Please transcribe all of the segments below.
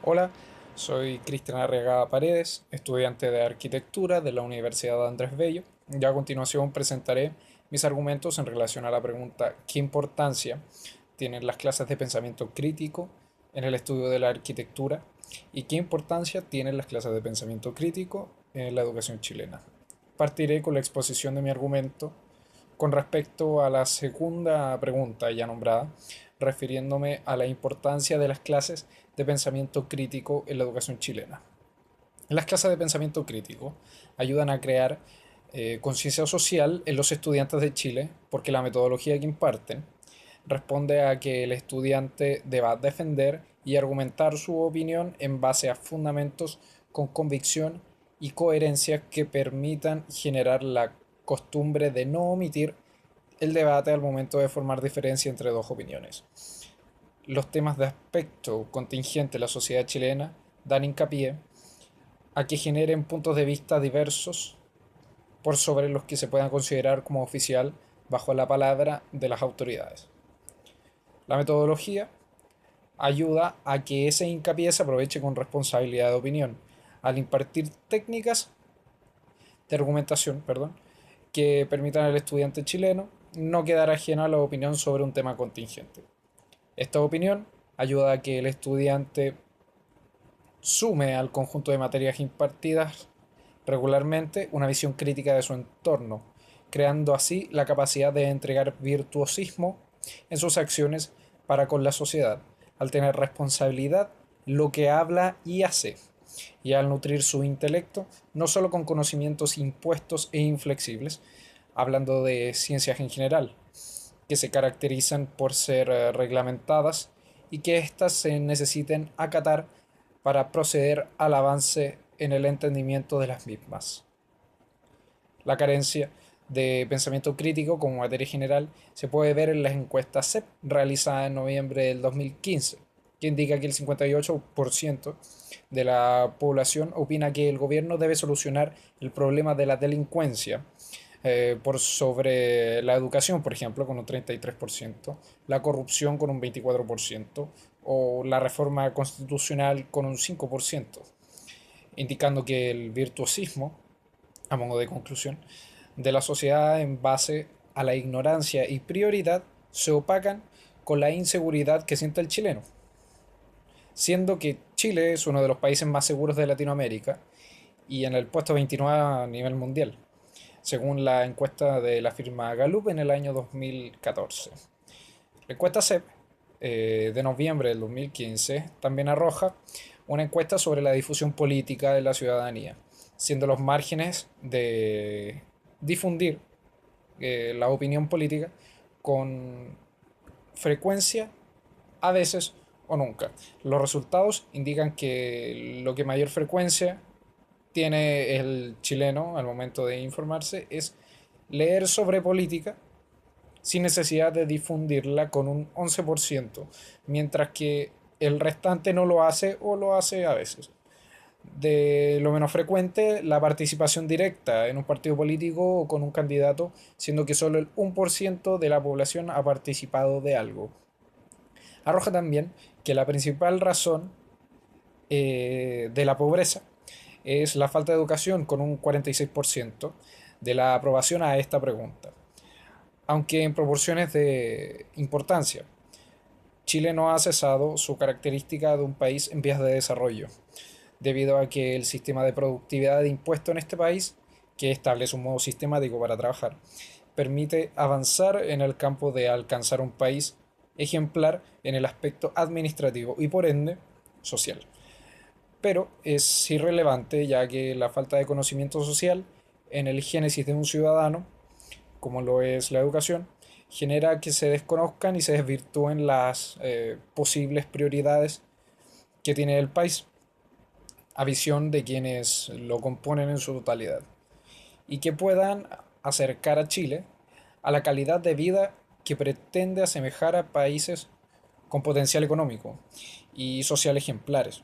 Hola, soy Cristian Arriagada Paredes, estudiante de arquitectura de la Universidad Andrés Bello. Y a continuación presentaré mis argumentos en relación a la pregunta ¿qué importancia tienen las clases de pensamiento crítico en el estudio de la arquitectura? ¿Y qué importancia tienen las clases de pensamiento crítico en la educación chilena? Partiré con la exposición de mi argumento con respecto a la segunda pregunta ya nombrada, refiriéndome a la importancia de las clases de pensamiento crítico en la educación chilena. Las clases de pensamiento crítico ayudan a crear conciencia social en los estudiantes de Chile porque la metodología que imparten responde a que el estudiante deba defender y argumentar su opinión en base a fundamentos con convicción y coherencia que permitan generar la costumbre de no omitir el debate al momento de formar diferencia entre dos opiniones. Los temas de aspecto contingente de la sociedad chilena dan hincapié a que generen puntos de vista diversos por sobre los que se puedan considerar como oficial bajo la palabra de las autoridades. La metodología ayuda a que ese hincapié se aproveche con responsabilidad de opinión, al impartir técnicas de argumentación, que permitan al estudiante chileno no quedar ajeno a la opinión sobre un tema contingente. Esta opinión ayuda a que el estudiante sume al conjunto de materias impartidas regularmente una visión crítica de su entorno, creando así la capacidad de entregar virtuosismo en sus acciones para con la sociedad, al tener responsabilidad lo que habla y hace, y al nutrir su intelecto no solo con conocimientos impuestos e inflexibles, hablando de ciencias en general, que se caracterizan por ser reglamentadas y que éstas se necesiten acatar para proceder al avance en el entendimiento de las mismas. La carencia de pensamiento crítico como materia general se puede ver en las encuestas CEP realizadas en noviembre del 2015, que indica que el 58% de la población opina que el gobierno debe solucionar el problema de la delincuencia por sobre la educación, por ejemplo, con un 33%, la corrupción con un 24% o la reforma constitucional con un 5%, indicando que el virtuosismo, a modo de conclusión, de la sociedad en base a la ignorancia y prioridad se opacan con la inseguridad que siente el chileno, siendo que Chile es uno de los países más seguros de Latinoamérica y en el puesto 29 a nivel mundial, según la encuesta de la firma Gallup en el año 2014. La encuesta CEP de noviembre del 2015 también arroja una encuesta sobre la difusión política de la ciudadanía, siendo los márgenes de difundir la opinión política con frecuencia, a veces o nunca. Los resultados indican que lo que mayor frecuencia tiene el chileno al momento de informarse es leer sobre política sin necesidad de difundirla con un 11%, mientras que el restante no lo hace o lo hace a veces. De lo menos frecuente, la participación directa en un partido político o con un candidato, siendo que solo el 1% de la población ha participado de algo. Arroja también que la principal razón de la pobreza es la falta de educación, con un 46% de la aprobación a esta pregunta. Aunque en proporciones de importancia, Chile no ha cesado su característica de un país en vías de desarrollo, debido a que el sistema de productividad de impuestos en este país, que establece un modo sistemático para trabajar, permite avanzar en el campo de alcanzar un país ejemplar en el aspecto administrativo y por ende social. Pero es irrelevante ya que la falta de conocimiento social en el génesis de un ciudadano, como lo es la educación, genera que se desconozcan y se desvirtúen las posibles prioridades que tiene el país a visión de quienes lo componen en su totalidad y que puedan acercar a Chile a la calidad de vida que pretende asemejar a países con potencial económico y social ejemplares,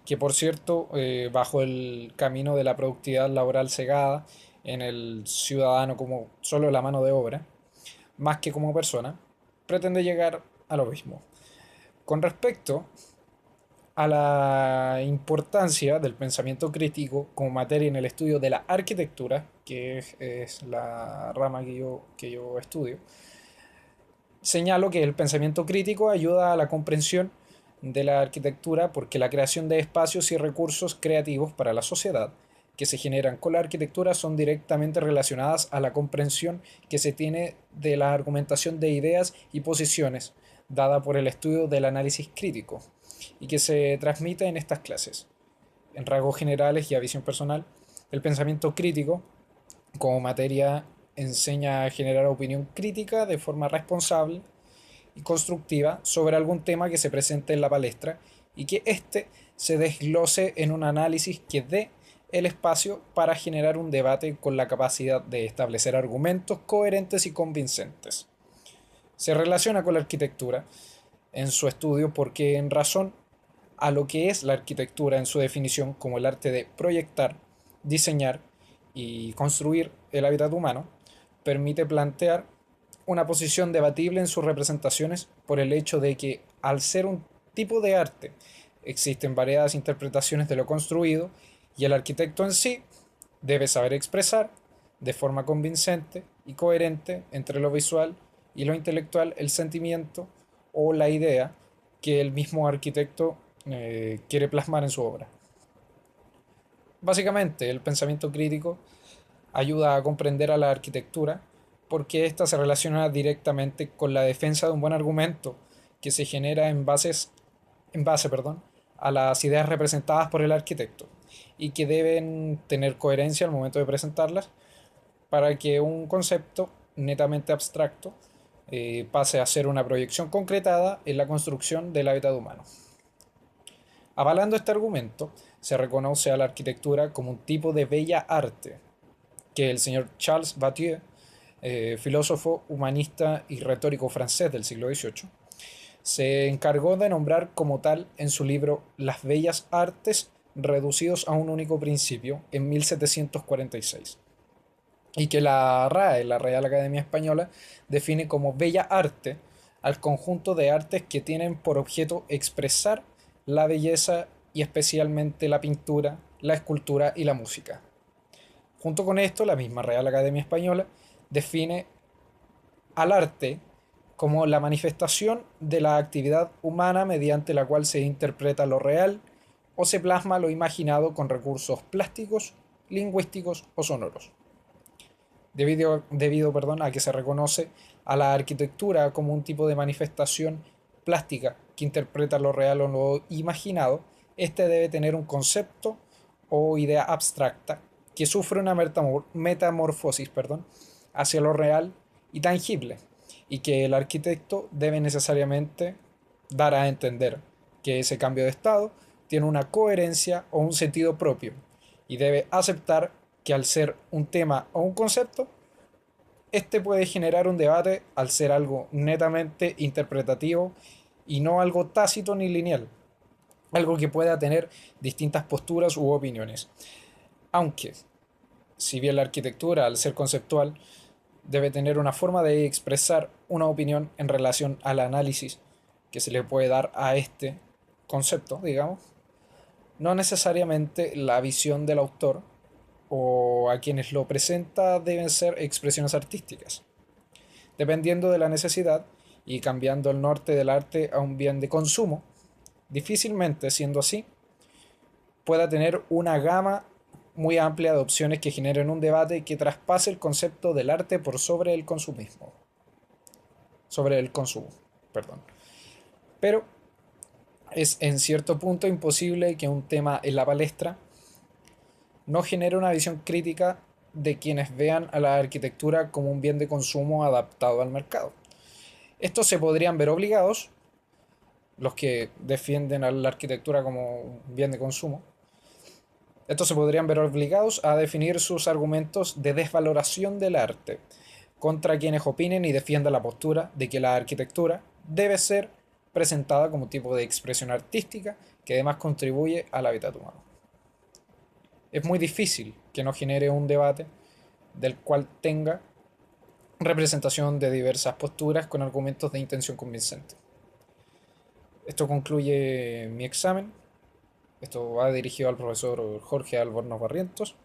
que por cierto, bajo el camino de la productividad laboral cegada en el ciudadano como solo la mano de obra, más que como persona, pretende llegar a lo mismo. Con respecto a la importancia del pensamiento crítico como materia en el estudio de la arquitectura, que es la rama que yo estudio, señalo que el pensamiento crítico ayuda a la comprensión de la arquitectura porque la creación de espacios y recursos creativos para la sociedad que se generan con la arquitectura son directamente relacionadas a la comprensión que se tiene de la argumentación de ideas y posiciones dada por el estudio del análisis crítico y que se transmite en estas clases. En rasgos generales y a visión personal, el pensamiento crítico como materia enseña a generar opinión crítica de forma responsable y constructiva sobre algún tema que se presente en la palestra y que éste se desglose en un análisis que dé el espacio para generar un debate con la capacidad de establecer argumentos coherentes y convincentes. Se relaciona con la arquitectura en su estudio porque en razón a lo que es la arquitectura en su definición como el arte de proyectar, diseñar y construir el hábitat humano, permite plantear una posición debatible en sus representaciones por el hecho de que, al ser un tipo de arte, existen variadas interpretaciones de lo construido y el arquitecto en sí debe saber expresar de forma convincente y coherente entre lo visual y lo intelectual el sentimiento o la idea que el mismo arquitecto quiere plasmar en su obra. Básicamente, el pensamiento crítico ayuda a comprender a la arquitectura porque ésta se relaciona directamente con la defensa de un buen argumento que se genera en base, a las ideas representadas por el arquitecto y que deben tener coherencia al momento de presentarlas para que un concepto netamente abstracto pase a ser una proyección concretada en la construcción del hábitat humano. Avalando este argumento, se reconoce a la arquitectura como un tipo de bella arte que el señor Charles Baudelaire, filósofo, humanista y retórico francés del siglo XVIII, se encargó de nombrar como tal en su libro Las Bellas Artes reducidos a un único principio en 1746, y que la RAE, la Real Academia Española, define como bella arte al conjunto de artes que tienen por objeto expresar la belleza y especialmente la pintura, la escultura y la música. Junto con esto, la misma Real Academia Española define al arte como la manifestación de la actividad humana mediante la cual se interpreta lo real o se plasma lo imaginado con recursos plásticos, lingüísticos o sonoros. Debido a que se reconoce a la arquitectura como un tipo de manifestación plástica que interpreta lo real o lo imaginado, este debe tener un concepto o idea abstracta que sufre una metamorfosis hacia lo real y tangible, y que el arquitecto debe necesariamente dar a entender que ese cambio de estado tiene una coherencia o un sentido propio, y debe aceptar que al ser un tema o un concepto, este puede generar un debate al ser algo netamente interpretativo y no algo tácito ni lineal, algo que pueda tener distintas posturas u opiniones. Aunque, si bien la arquitectura, al ser conceptual, debe tener una forma de expresar una opinión en relación al análisis que se le puede dar a este concepto, digamos, no necesariamente la visión del autor o a quienes lo presenta deben ser expresiones artísticas, dependiendo de la necesidad y cambiando el norte del arte a un bien de consumo. Difícilmente, siendo así, pueda tener una gama muy amplia de opciones que generen un debate que traspase el concepto del arte por sobre el consumismo. Sobre el consumo, perdón. Pero es en cierto punto imposible que un tema en la palestra no genere una visión crítica de quienes vean a la arquitectura como un bien de consumo adaptado al mercado. Estos se podrían ver obligados, los que defienden a la arquitectura como un bien de consumo, estos se podrían ver obligados a definir sus argumentos de desvaloración del arte contra quienes opinen y defiendan la postura de que la arquitectura debe ser presentada como tipo de expresión artística que además contribuye al hábitat humano. Es muy difícil que no genere un debate del cual tenga representación de diversas posturas con argumentos de intención convincente. Esto concluye mi examen. Esto va dirigido al profesor Jorge Albornoz Barrientos.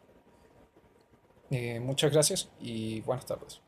Muchas gracias y buenas tardes.